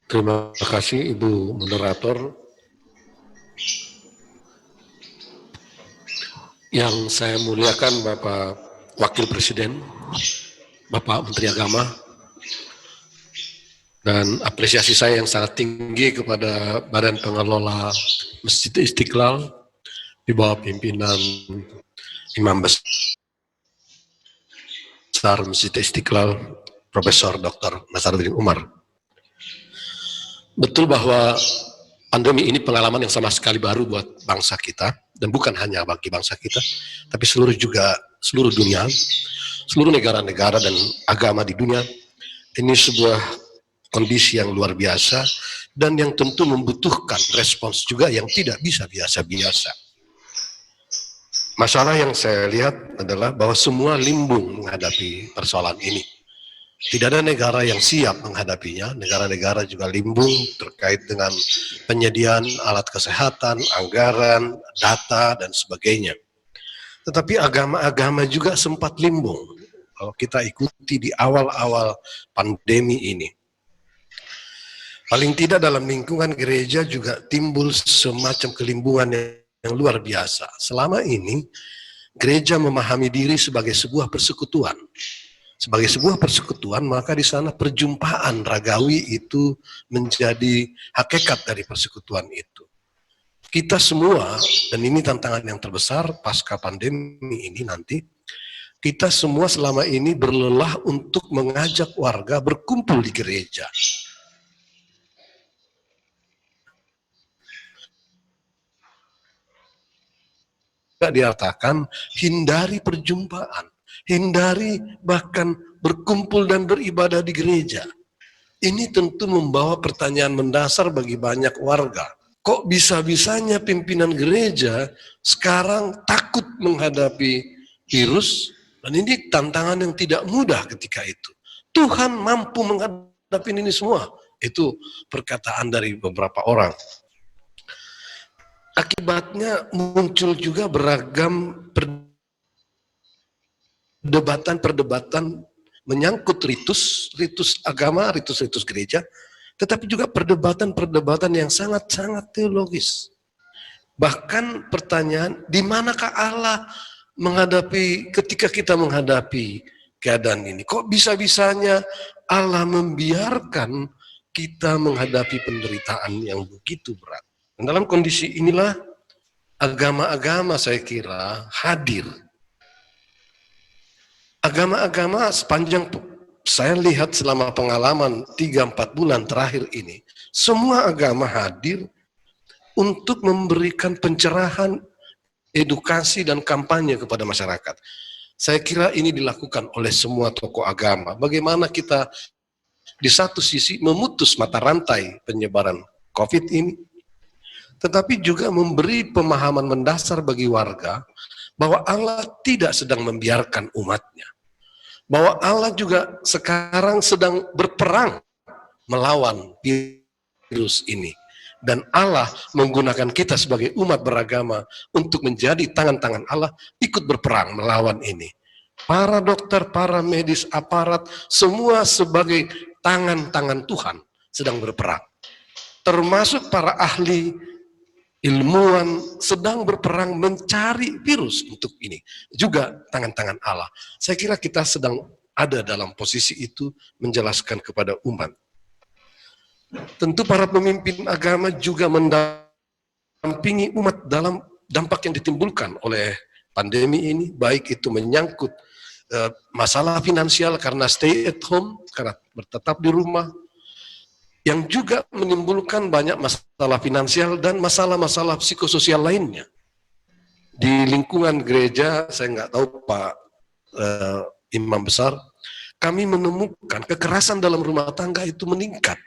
Terima kasih Ibu Moderator. Yang saya muliakan Bapak Wakil Presiden, Bapak Menteri Agama, dan apresiasi saya yang sangat tinggi kepada Badan Pengelola Masjid Istiqlal di bawah pimpinan Imam Besar Masjid Istiqlal, Profesor Dr. Nasaruddin Umar. Betul bahwa pandemi ini pengalaman yang sama sekali baru buat bangsa kita, dan bukan hanya bagi bangsa kita, tapi seluruh dunia, seluruh negara-negara dan agama di dunia. Ini sebuah kondisi yang luar biasa dan yang tentu membutuhkan respons juga yang tidak bisa biasa-biasa. Masalah yang saya lihat adalah bahwa semua limbung menghadapi persoalan ini. Tidak ada negara yang siap menghadapinya. Negara-negara juga limbung terkait dengan penyediaan alat kesehatan, anggaran, data, dan sebagainya. Tetapi agama-agama juga sempat limbung. Kalau kita ikuti di awal-awal pandemi ini, paling tidak dalam lingkungan gereja juga timbul semacam kelimbungan yang luar biasa. Selama ini, gereja memahami diri sebagai sebuah persekutuan. Sebagai sebuah persekutuan, maka di sana perjumpaan ragawi itu menjadi hakikat dari persekutuan itu. Kita semua, dan ini tantangan yang terbesar pasca pandemi ini nanti, kita semua selama ini berlelah untuk mengajak warga berkumpul di gereja. Dikatakan hindari perjumpaan, hindari bahkan berkumpul dan beribadah di gereja. Ini tentu membawa pertanyaan mendasar bagi banyak warga. Kok bisa-bisanya pimpinan gereja sekarang takut menghadapi virus? Dan ini tantangan yang tidak mudah ketika itu. Tuhan mampu menghadapi ini semua. Itu perkataan dari beberapa orang. Akibatnya muncul juga beragam perdebatan menyangkut ritus agama, ritus gereja, tetapi juga perdebatan yang sangat-sangat teologis. Bahkan pertanyaan, di manakah Allah ketika kita menghadapi keadaan ini? Kok bisa-bisanya Allah membiarkan kita menghadapi penderitaan yang begitu berat? Dan dalam kondisi inilah agama-agama saya kira hadir. Agama-agama sepanjang saya lihat selama pengalaman 3-4 bulan terakhir ini, semua agama hadir untuk memberikan pencerahan, edukasi, dan kampanye kepada masyarakat. Saya kira ini dilakukan oleh semua tokoh agama. Bagaimana kita di satu sisi memutus mata rantai penyebaran COVID ini, tetapi juga memberi pemahaman mendasar bagi warga bahwa Allah tidak sedang membiarkan umatnya. Bahwa Allah juga sekarang sedang berperang melawan virus ini. Dan Allah menggunakan kita sebagai umat beragama untuk menjadi tangan-tangan Allah ikut berperang melawan ini. Para dokter, para medis, aparat, semua sebagai tangan-tangan Tuhan sedang berperang. Termasuk para ahli ilmuwan sedang berperang mencari virus untuk ini. Juga tangan-tangan Allah. Saya kira kita sedang ada dalam posisi itu menjelaskan kepada umat. Tentu para pemimpin agama juga mendampingi umat dalam dampak yang ditimbulkan oleh pandemi ini, baik itu menyangkut masalah finansial karena stay at home, karena bertetap di rumah, yang juga menimbulkan banyak masalah finansial dan masalah-masalah psikososial lainnya. Di lingkungan gereja, saya nggak tahu Pak Imam Besar, kami menemukan kekerasan dalam rumah tangga itu meningkat.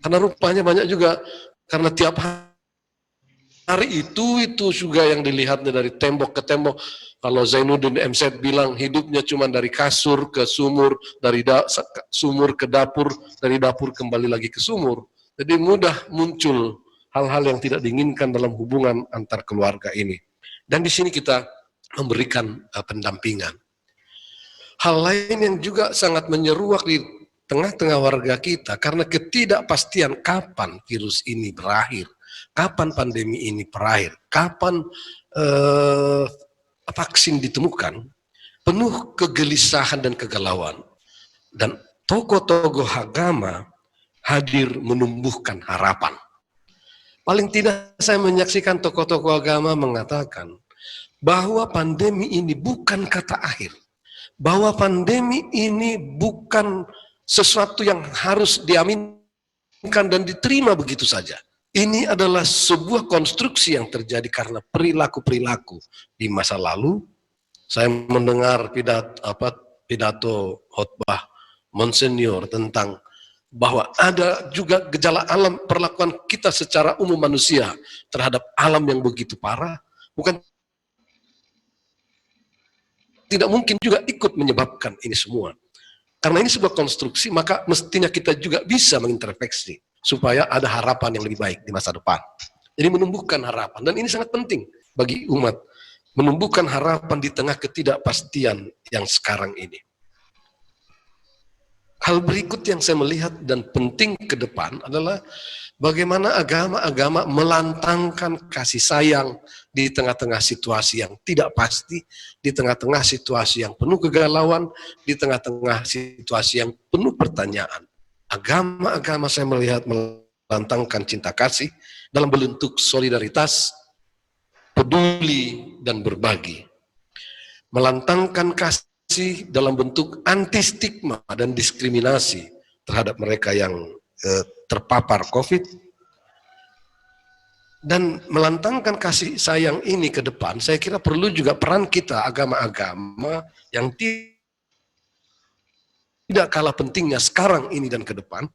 Karena rupanya banyak juga, karena tiap hari itu juga yang dilihatnya dari tembok ke tembok. Kalau Zainuddin MZ bilang hidupnya cuma dari kasur ke sumur, dari sumur ke dapur, dari dapur kembali lagi ke sumur. Jadi mudah muncul hal-hal yang tidak diinginkan dalam hubungan antar keluarga ini. Dan di sini kita memberikan pendampingan. Hal lain yang juga sangat menyeruak di tengah-tengah warga kita karena ketidakpastian kapan virus ini berakhir, kapan pandemi ini berakhir, kapan vaksin ditemukan, penuh kegelisahan dan kegalauan. Dan tokoh-tokoh agama hadir menumbuhkan harapan. Paling tidak saya menyaksikan tokoh-tokoh agama mengatakan bahwa pandemi ini bukan kata akhir, bahwa pandemi ini bukan sesuatu yang harus diaminkan dan diterima begitu saja. Ini adalah sebuah konstruksi yang terjadi karena perilaku-perilaku di masa lalu. Saya mendengar pidato khotbah Monsignor tentang bahwa ada juga gejala alam perlakuan kita secara umum manusia terhadap alam yang begitu parah, bukan tidak mungkin juga ikut menyebabkan ini semua. Karena ini sebuah konstruksi, maka mestinya kita juga bisa mengintervensi supaya ada harapan yang lebih baik di masa depan. Jadi menumbuhkan harapan, dan ini sangat penting bagi umat, menumbuhkan harapan di tengah ketidakpastian yang sekarang ini. Hal berikut yang saya melihat dan penting ke depan adalah bagaimana agama-agama melantangkan kasih sayang di tengah-tengah situasi yang tidak pasti, di tengah-tengah situasi yang penuh kegalauan, di tengah-tengah situasi yang penuh pertanyaan. Agama-agama saya melihat melantangkan cinta kasih dalam bentuk solidaritas, peduli, dan berbagi. Melantangkan kasih dalam bentuk anti stigma dan diskriminasi terhadap mereka yang terpapar COVID, dan melantangkan kasih sayang ini ke depan. Saya kira perlu juga peran kita agama-agama yang tidak kalah pentingnya sekarang ini dan ke depan,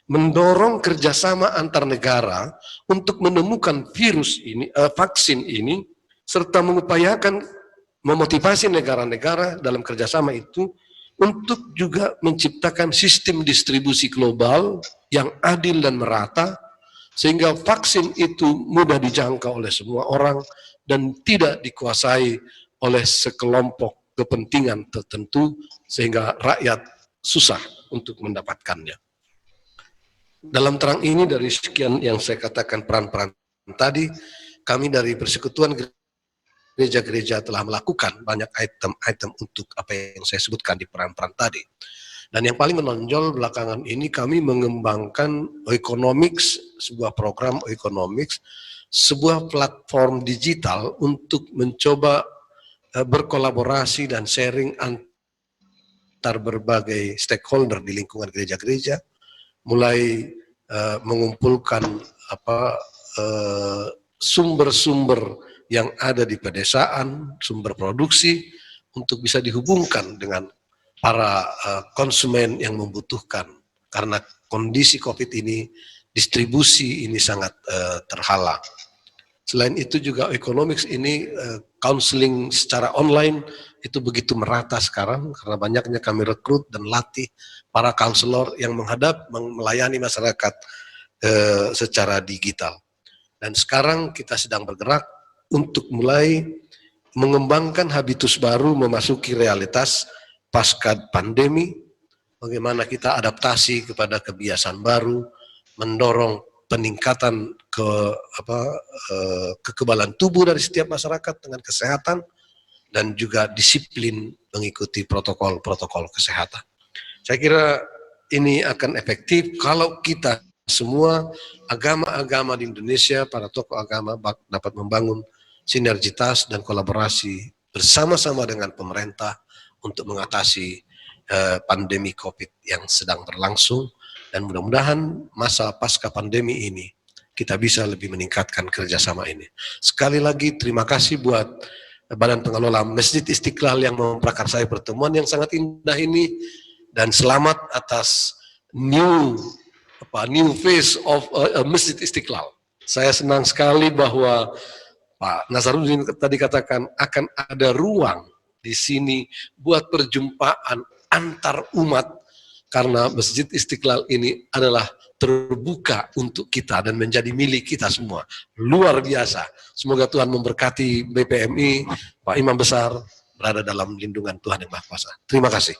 mendorong kerjasama antar negara untuk menemukan virus ini, vaksin ini, serta mengupayakan memotivasi negara-negara dalam kerjasama itu untuk juga menciptakan sistem distribusi global yang adil dan merata, sehingga vaksin itu mudah dijangkau oleh semua orang dan tidak dikuasai oleh sekelompok kepentingan tertentu sehingga rakyat susah untuk mendapatkannya. Dalam terang ini, dari sekian yang saya katakan peran-peran tadi, kami dari Persekutuan Gereja-gereja telah melakukan banyak item-item untuk apa yang saya sebutkan di peran-peran tadi. Dan yang paling menonjol belakangan ini, kami mengembangkan Oikonomics, sebuah program Oikonomics, sebuah platform digital untuk mencoba berkolaborasi dan sharing antar berbagai stakeholder di lingkungan gereja-gereja, mulai mengumpulkan sumber-sumber yang ada di pedesaan, sumber produksi, untuk bisa dihubungkan dengan para konsumen yang membutuhkan. Karena kondisi COVID ini, distribusi ini sangat terhalang. Selain itu juga Economics ini, counseling secara online itu begitu merata sekarang, karena banyaknya kami rekrut dan latih para konselor yang melayani masyarakat secara digital. Dan sekarang kita sedang bergerak untuk mulai mengembangkan habitus baru memasuki realitas pasca pandemi, bagaimana kita adaptasi kepada kebiasaan baru, mendorong peningkatan kekebalan tubuh dari setiap masyarakat dengan kesehatan, dan juga disiplin mengikuti protokol-protokol kesehatan. Saya kira ini akan efektif kalau kita semua agama-agama di Indonesia, para tokoh agama dapat membangun sinergitas dan kolaborasi bersama-sama dengan pemerintah untuk mengatasi pandemi COVID yang sedang berlangsung, dan mudah-mudahan masa pasca pandemi ini kita bisa lebih meningkatkan kerjasama ini. Sekali lagi terima kasih buat Badan Pengelola Masjid Istiqlal yang memprakarsai pertemuan yang sangat indah ini, dan selamat atas new face of Masjid Istiqlal. Saya senang sekali bahwa Pak Nasaruddin tadi katakan akan ada ruang di sini buat perjumpaan antar umat, karena Masjid Istiqlal ini adalah terbuka untuk kita dan menjadi milik kita semua. Luar biasa. Semoga Tuhan memberkati BPMI, Pak Imam Besar berada dalam lindungan Tuhan yang Maha Kuasa. Terima kasih.